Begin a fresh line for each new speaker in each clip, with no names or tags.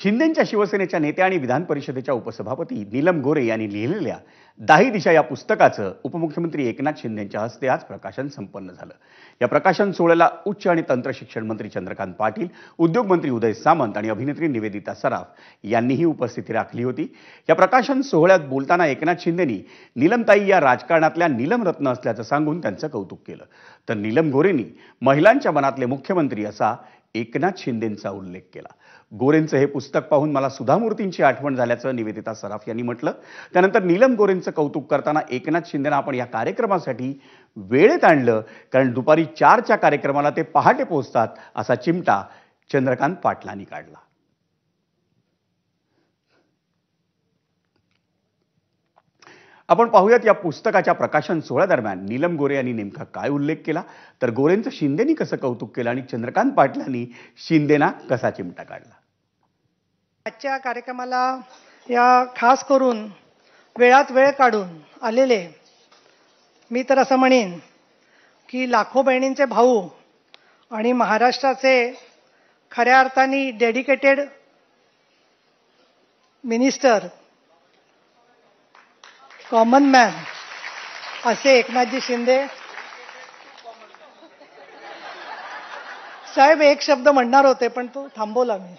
शिंदेंच्या शिवसेनेच्या नेत्या आणि विधान परिषदेच्या उपसभापती नीलम गोरे यांनी लिहिलेल्या 10 दिशा या पुस्तकाचं उपमुख्यमंत्री एकनाथ शिंदेंच्या हस्ते आज प्रकाशन संपन्न झालं। या प्रकाशन सोहळ्याला उच्च आणि तंत्र शिक्षण मंत्री चंद्रकांत पाटील, उद्योग मंत्री उदय सामंत आणि अभिनेत्री निवेदिता सराफ यांनीही उपस्थिती राखली होती। या प्रकाशन सोहळ्यात बोलताना एकनाथ शिंदेंनी नीलमताई या राजकारणातल्या नीलमरत्न असल्याचं सांगून त्यांचं कौतुक केलं। तर नीलम गोरेंनी महिलांच्या मनातले मुख्यमंत्री असा एकनाथ शिंदेंचा उल्लेख केला। गोरेंचं हे पुस्तक पाहून मला सुधामूर्तींची आठवण झाल्याचं निवेदिता सराफ यांनी म्हटलं। त्यानंतर नीलम गोरेंचं कौतुक करताना एकनाथ शिंदेंना आपण या कार्यक्रमासाठी वेळेत आणलं, कारण दुपारी 4च्या कार्यक्रमाला ते पहाटे पोहोचतात असा चिमटा चंद्रकांत पाटलांनी काढला। आपण पाहूयात या पुस्तकाच्या प्रकाशन सोहळ्यादरम्यान नीलम गोरे यांनी नेमका काय उल्लेख केला, तर गोरेंचं शिंदेंनी कसं कौतुक केलं आणि चंद्रकांत पाटलांनी शिंदेंना कसा चिमटा काढला।
आजच्या कार्यक्रमाला या खास करून वेळात वेळ काढून आलेले मी तर असं म्हणेन की लाखो बहिणींचे भाऊ आणि महाराष्ट्राचे खऱ्या अर्थाने डेडिकेटेड मिनिस्टर, कॉमन मॅन असे एकनाथजी शिंदे साहेब एक शब्द म्हणणार होते पण तो थांबवला मी।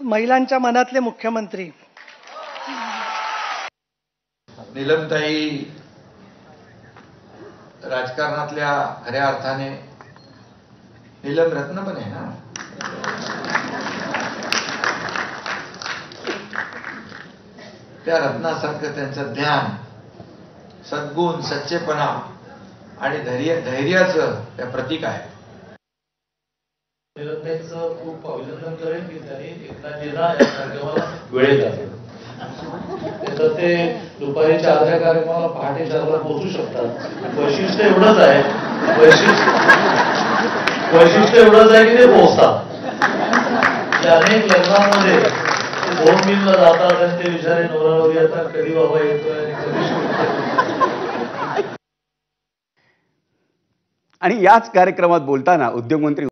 महिलांच्या मनातले मुख्यमंत्री
नीलमताई राजकारणातल्या खऱ्या अर्थाने नीलम रत्न पण आहे ना। त्या रत्नासारखं त्यांचं ध्यान, सद्गुण, सच्चेपणा आणि धैर्याचं त्या प्रतीक आहे।
नीलमताईंचं खूप अभिनंदन करेन की त्यांनी एकनाथजींना या कार्यक्रमाला वेळेत आणलं। तर ते दुपारी 4च्या कार्यक्रमाला पहाटे 4ला पोहोचू शकतात। वैशिष्ट्य एवढंच आहे, वैशिष्ट्य एवढंच आहे की ते पोहोचतात। अनेक लग्नामध्ये 2 मिनिटला जातात आणि ते विचारे नवरावर येतात, कधी बाबा येतोय आणि कधी।
आणि याच कार्यक्रमात बोलताना उद्योग मंत्री